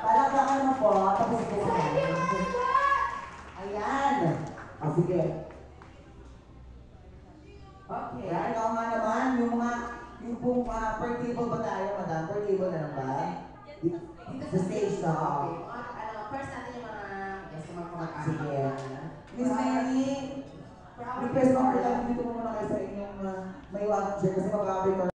Palakpakan mo po, tapos po. Ayan. O, sige. Okay. Ayan, ako nga naman, yung pong per table ba tayo, madam? Per table na lang ba? Sa stage na, okay. First natin yung mga kumakain. Sige. Miss Mary, request mo ko lang dito mo muna kayo sa inyong may iwanan siya kasi makakabay ko